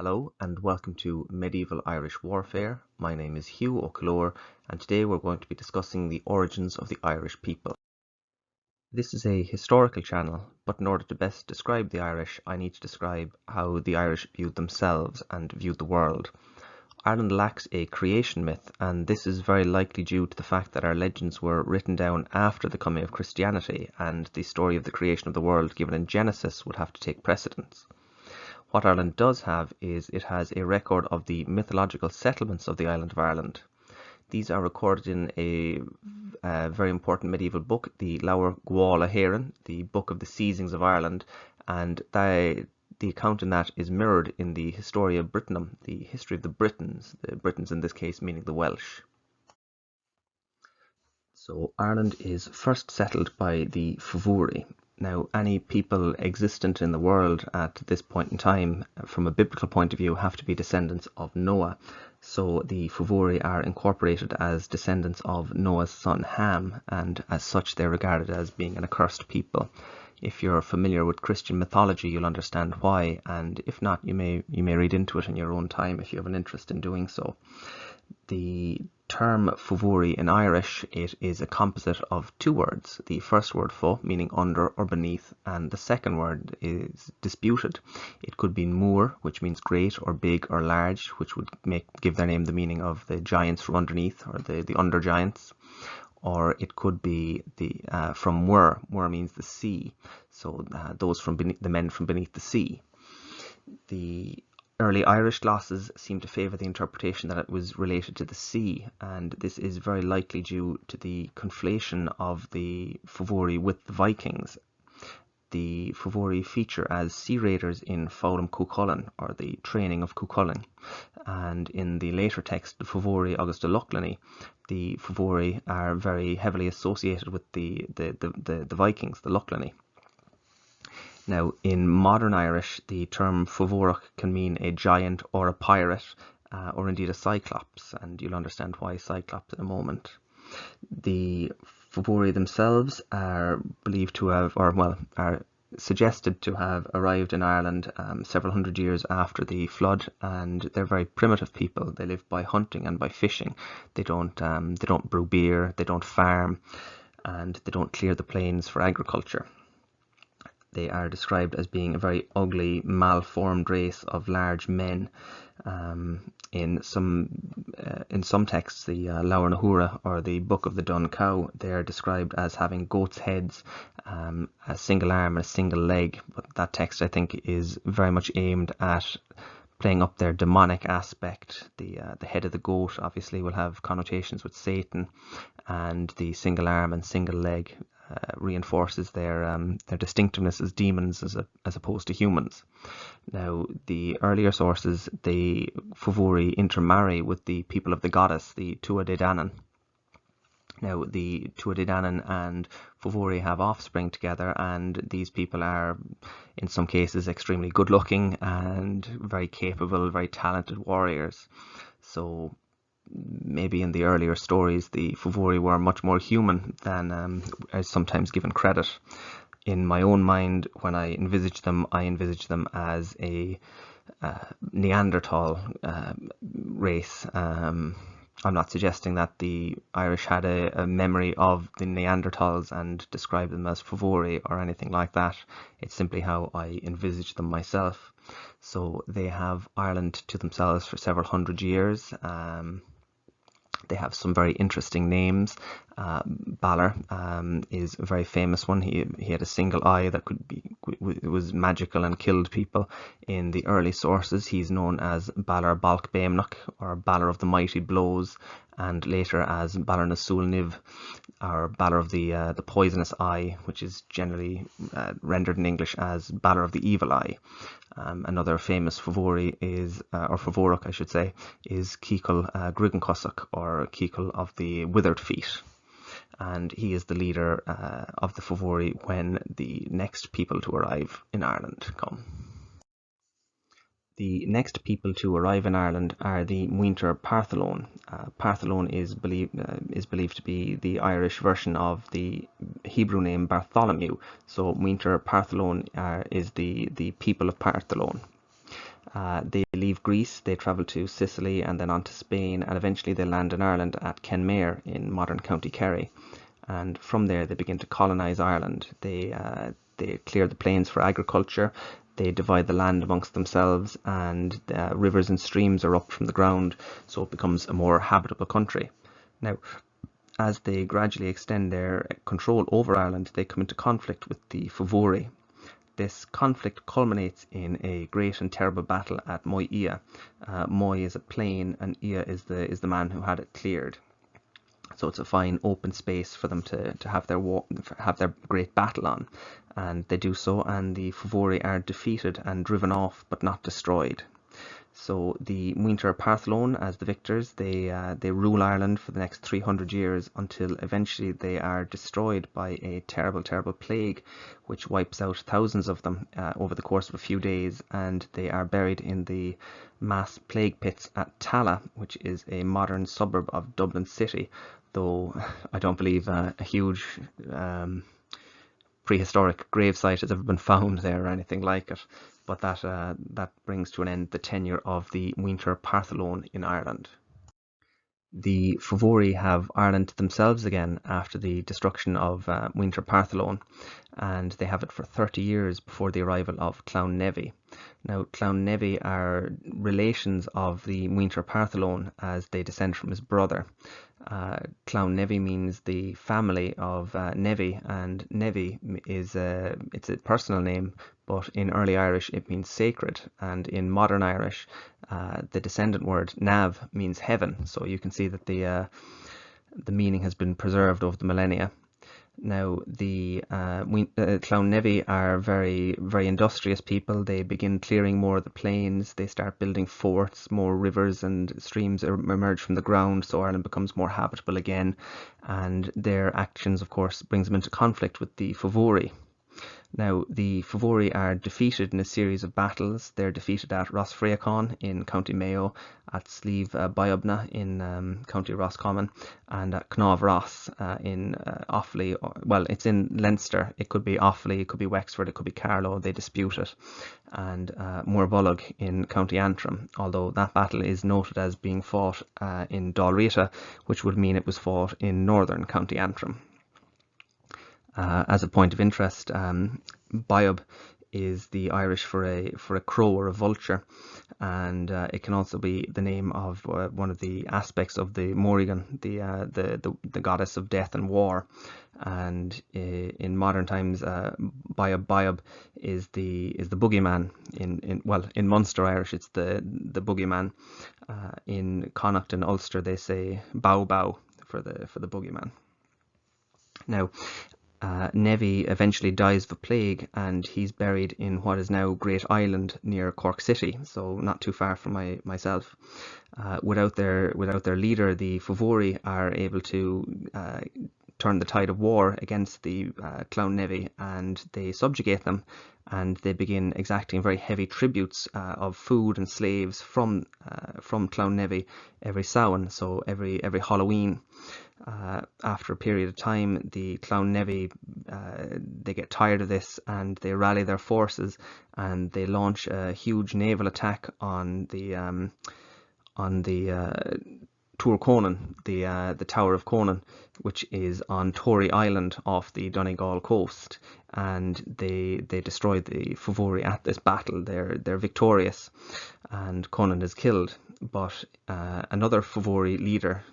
Hello and welcome to Medieval Irish Warfare. My name is Hugh O'Clore and today we're going to be discussing the origins of the Irish people. This is a historical channel, but in order to best describe the Irish, I need to describe how the Irish viewed themselves and viewed the world. Ireland lacks a creation myth, and this is very likely due to the fact that our legends were written down after the coming of Christianity, and the story of the creation of the world given in Genesis would have to take precedence. What Ireland does have is it has a record of the mythological settlements of the island of Ireland. These are recorded in a very important medieval book, the Leabhar Gabhála Héireann, the Book of the Seizings of Ireland, and the account in that is mirrored in the Historia Brittonum, the history of the Britons in this case meaning the Welsh. So Ireland is first settled by the Fomhuirí. Now, any people existent in the world at this point in time, from a biblical point of view, have to be descendants of Noah. So the Fomhuirí are incorporated as descendants of Noah's son Ham, and as such they're regarded as being an accursed people. If you're familiar with Christian mythology, you'll understand why, and if not, you may read into it in your own time if you have an interest in doing so. The term Fomhuirí in Irish, it is a composite of two words. The first word fo, meaning under or beneath, and the second word is disputed. It could be Moor, which means great or big or large, which would give their name the meaning of the giants from underneath, or the under giants. Or it could be from Muir. Muir means the sea, so those from beneath, the men from beneath the sea. The early Irish glosses seem to favour the interpretation that it was related to the sea, and this is very likely due to the conflation of the Fomhuirí with the Vikings. The Fomhuirí feature as sea raiders in Fáilim Cuchulainn, or the training of Cuchulainn, and in the later text, the Fomhuirí agus de Luchlannaigh, the Fomhuirí are very heavily associated with the Vikings, the Luchlannaigh. Now, in modern Irish, the term Fomhuireach can mean a giant or a pirate, or indeed a cyclops, and you'll understand why cyclops in a moment. The Fomhuirí themselves are believed to have, are suggested to have arrived in Ireland several hundred years after the flood, and they're very primitive people. They live by hunting and by fishing. They don't brew beer, they don't farm, and they don't clear the plains for agriculture. They are described as being a very ugly, malformed race of large men. In some texts, the Leabhar na Húra, or the Book of the Dun Cow, they are described as having goats' heads, a single arm and a single leg. But that text, I think, is very much aimed at playing up their demonic aspect. The head of the goat obviously will have connotations with Satan, and the single arm and single leg reinforces their distinctiveness as demons as opposed to humans. Now, the earlier sources, the Fomhuirí intermarry with the people of the goddess, the Tuatha Dé Danann. Now, the Tuatha Dé Danann and Fomhuirí have offspring together, and these people are, in some cases, extremely good-looking and very capable, very talented warriors. So maybe in the earlier stories, the Fomhuirí were much more human than is sometimes given credit. In my own mind, when I envisage them as a Neanderthal race. I'm not suggesting that the Irish had a memory of the Neanderthals and describe them as Fomhuirí or anything like that. It's simply how I envisage them myself. So they have Ireland to themselves for several hundred years. They have some very interesting names. Balor is a very famous one. He had a single eye that was magical and killed people. In the early sources, he's known as Balor Balc Béamnach, or Balor of the Mighty Blows, and later as Balor na Súil Nimh, or Balor of the Poisonous Eye, which is generally rendered in English as Balor of the Evil Eye. Another famous Fomhuirí is, or Fomhuireach I should say, is Cíchal Grigancusach, or Cíchal of the Withered Feet. And he is the leader of the Fomhuirí when the next people to arrive in Ireland come. The next people to arrive in Ireland are the Muintir Partholón. Partholón is believed to be the Irish version of the Hebrew name Bartholomew. So Muintir Partholón is the people of Partholón. They leave Greece, they travel to Sicily and then on to Spain, and eventually they land in Ireland at Kenmare in modern County Kerry. And from there they begin to colonise Ireland. They clear the plains for agriculture, they divide the land amongst themselves, and rivers and streams are up from the ground, so it becomes a more habitable country. Now, as they gradually extend their control over Ireland, they come into conflict with the Favouri. This conflict culminates in a great and terrible battle at Moy. Moy is a plain, and Ia is the man who had it cleared. So it's a fine open space for them to have their great battle on, and they do so, and the Favouri are defeated and driven off, but not destroyed. So the Muintir Partholón, as the victors, they rule Ireland for the next 300 years until eventually they are destroyed by a terrible, terrible plague, which wipes out thousands of them over the course of a few days, and they are buried in the mass plague pits at Tallaght, which is a modern suburb of Dublin City, though I don't believe a huge prehistoric gravesite has ever been found there or anything like it. But that brings to an end the tenure of the Muintir Partholón in Ireland. The Favouri have Ireland to themselves again after the destruction of Muintir Partholón, and they have it for 30 years before the arrival of Clown Nevy. Now, Clown Nevy are relations of the Muintir Partholón as they descend from his brother. Clown Nevy means the family of Nevy, and Nevy is it's a personal name, but in early Irish it means sacred, and in modern Irish the descendant word nav means heaven, so you can see that the meaning has been preserved over the millennia. Now, the Clown Nevy are very, very industrious people. They begin clearing more of the plains. They start building forts. More rivers and streams emerge from the ground, so Ireland becomes more habitable again. And their actions, of course, brings them into conflict with the Favouri. Now, the Favouri are defeated in a series of battles. They're defeated at Rossfraíochán in County Mayo, at Slieve Biobna in County Roscommon, and at Cnáv Ross in Offaly. Well, it's in Leinster. It could be Offaly, it could be Wexford, it could be Carlow. They dispute it. And Moorbolg in County Antrim, although that battle is noted as being fought in Dalrieta, which would mean it was fought in northern County Antrim. As a point of interest, Biob is the Irish for a crow or a vulture, and it can also be the name of one of the aspects of the Morrigan, the goddess of death and war. And in modern times, Biob is the boogeyman. In Munster Irish, it's the boogeyman. In Connacht and Ulster, they say bow bow for the boogeyman. Now, Nevy eventually dies of a plague, and he's buried in what is now Great Island near Cork City, so not too far from myself. Without their leader, the Favouri are able to turn the tide of war against the Clown Nevy, and they subjugate them, and they begin exacting very heavy tributes of food and slaves from Clown Nevy every Samhain, so every Halloween. After a period of time, the Clown Nevy they get tired of this, and they rally their forces, and they launch a huge naval attack on the Túr Conan, the Tower of Conan, which is on Tory Island off the Donegal coast, and they destroy the Favouri at this battle. They're victorious, and Conan is killed. But another Favouri leader,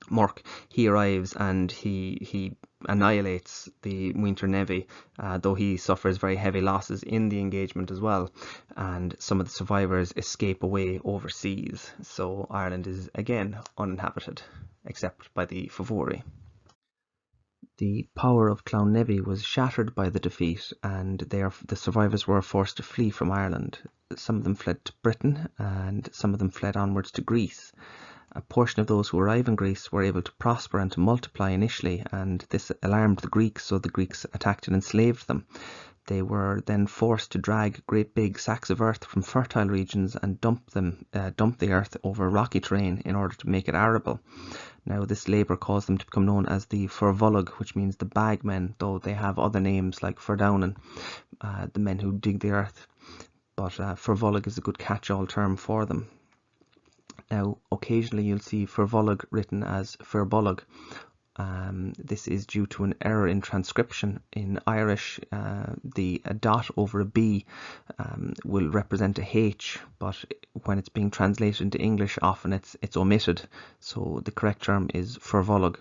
Mork, he arrives and he annihilates the Muintir Nevy, though he suffers very heavy losses in the engagement as well, and some of the survivors escape away overseas. So Ireland is again uninhabited, except by the Favouri. The power of Clown Nevy was shattered by the defeat, and the survivors were forced to flee from Ireland. Some of them fled to Britain, and some of them fled onwards to Greece. A portion of those who arrive in Greece were able to prosper and to multiply initially, and this alarmed the Greeks, so the Greeks attacked and enslaved them. They were then forced to drag great big sacks of earth from fertile regions and dump the earth over rocky terrain in order to make it arable. Now, this labour caused them to become known as the Furvolog, which means the bagmen, though they have other names like Furdownen, the men who dig the earth. but Fervolog is a good catch-all term for them. Now, occasionally you'll see Fervolog written as Ferbolog. This is due to an error in transcription. In Irish, a dot over a B will represent a H, but when it's being translated into English, often it's omitted. So the correct term is Fervolog.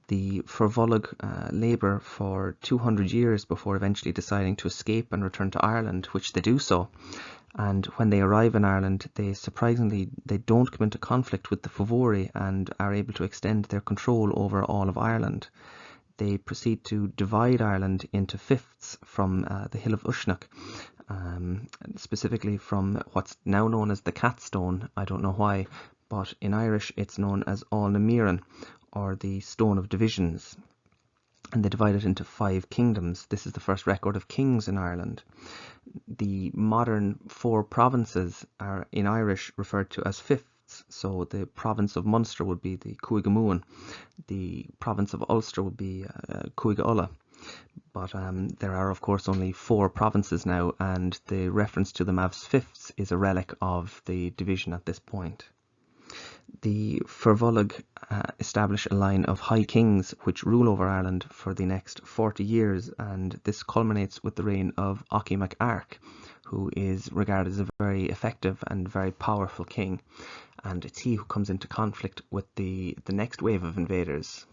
The Fervolog labour for 200 years before eventually deciding to escape and return to Ireland, which they do so. And when they arrive in Ireland, they don't come into conflict with the Fovori and are able to extend their control over all of Ireland. They proceed to divide Ireland into fifths from the Hill of Uisneach, specifically from what's now known as the Catstone. I don't know why, but in Irish it's known as All na Miran, or the Stone of Divisions. And they divide it into 5 kingdoms. This is the first record of kings in Ireland. The modern 4 provinces are in Irish referred to as fifths. So the province of Munster would be the Cuigamuan. The province of Ulster would be Cuigaulla. But there are of course only 4 provinces now, and the reference to them as fifths is a relic of the division at this point. The Fervolog establish a line of high kings which rule over Ireland for the next 40 years, and this culminates with the reign of Oki MacArc, who is regarded as a very effective and very powerful king, and it's he who comes into conflict with the next wave of invaders.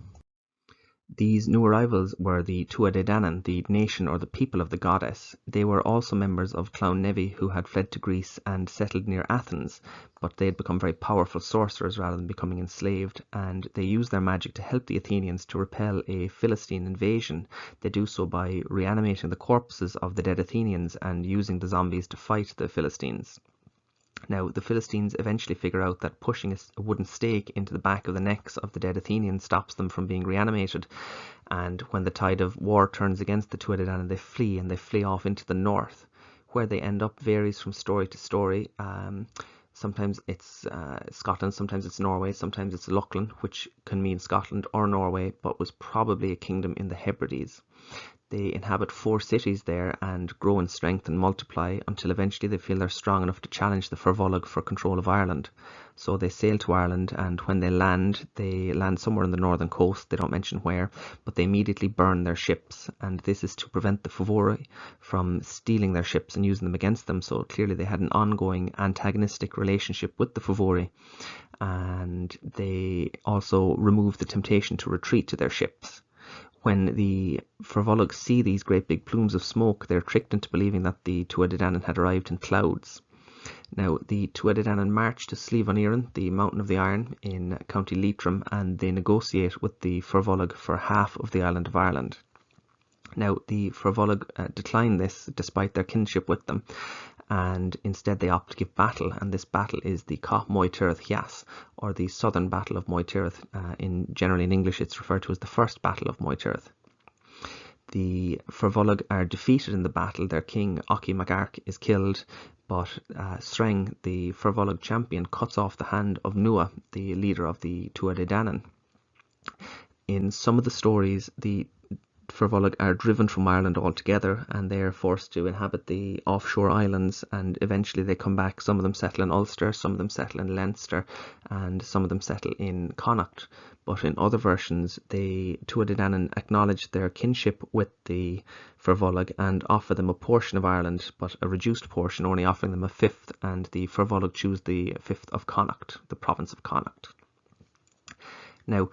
These new arrivals were the Tuatha Dé Danann, the nation or the people of the goddess. They were also members of Clown Nevi, who had fled to Greece and settled near Athens, but they had become very powerful sorcerers rather than becoming enslaved, and they used their magic to help the Athenians to repel a Philistine invasion. They do so by reanimating the corpses of the dead Athenians and using the zombies to fight the Philistines. Now, the Philistines eventually figure out that pushing a wooden stake into the back of the necks of the dead Athenians stops them from being reanimated, and when the tide of war turns against the Tuatha Dé Danann, they flee off into the north. Where they end up varies from story to story. Sometimes it's Scotland, sometimes it's Norway, sometimes it's Lochlan, which can mean Scotland or Norway, but was probably a kingdom in the Hebrides. They inhabit 4 cities there and grow in strength and multiply until eventually they feel they're strong enough to challenge the Fervolog for control of Ireland. So they sail to Ireland, and when they land somewhere on the northern coast. They don't mention where, but they immediately burn their ships, and this is to prevent the Fovori from stealing their ships and using them against them. So clearly they had an ongoing antagonistic relationship with the Fovori, and they also remove the temptation to retreat to their ships. When the Fervolog see these great big plumes of smoke, they're tricked into believing that the Tuatha Dé Danann had arrived in clouds. Now, the Tuatha Dé Danann march to Slieve on Éireann, the Mountain of the Iron in County Leitrim, and they negotiate with the Fervolog for half of the island of Ireland. Now, the Fervolog decline this despite their kinship with them, and instead they opt to give battle, and this battle is the Cop Moytirith Hias, or the Southern Battle of Moytirith. Generally in English it's referred to as the First Battle of Moytirith. The Fervolog are defeated in the battle. Their king, Oki MacArc, is killed, but Sreng, the Fervolog champion, cuts off the hand of Nua, the leader of the Tuatha Dé Danann. In some of the stories, the Fervolog are driven from Ireland altogether, and they are forced to inhabit the offshore islands, and eventually they come back. Some of them settle in Ulster, some of them settle in Leinster, and some of them settle in Connacht. But in other versions, the Tuatha Dé Danann acknowledge their kinship with the Fervolog and offer them a portion of Ireland, but a reduced portion, only offering them a fifth, and the Fervolog choose the fifth of Connacht, the province of Connacht. Now,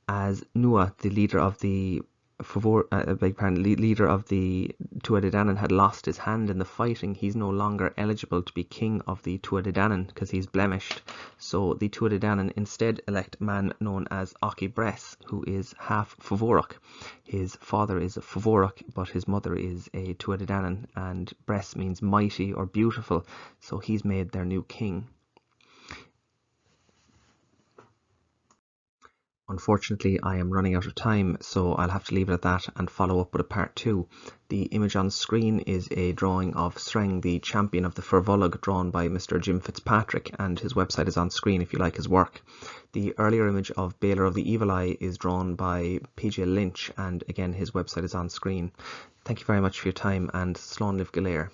as Nua, the leader of the leader of the Tuatha Dé Danann, had lost his hand in the fighting, he's no longer eligible to be king of the Tuatha Dé Danann because he's blemished. So the Tuatha Dé Danann instead elect a man known as Oki Bress, who is half Fovorach. His father is a Fovorach, but his mother is a Tuatha Dé Danann, and Bress means mighty or beautiful, so he's made their new king. Unfortunately, I am running out of time, so I'll have to leave it at that and follow up with a part 2. The image on screen is a drawing of Sreng, the champion of the Fervolog, drawn by Mr. Jim Fitzpatrick, and his website is on screen if you like his work. The earlier image of Baylor of the Evil Eye is drawn by PJ Lynch, and again his website is on screen. Thank you very much for your time, and Slán Libh go léir.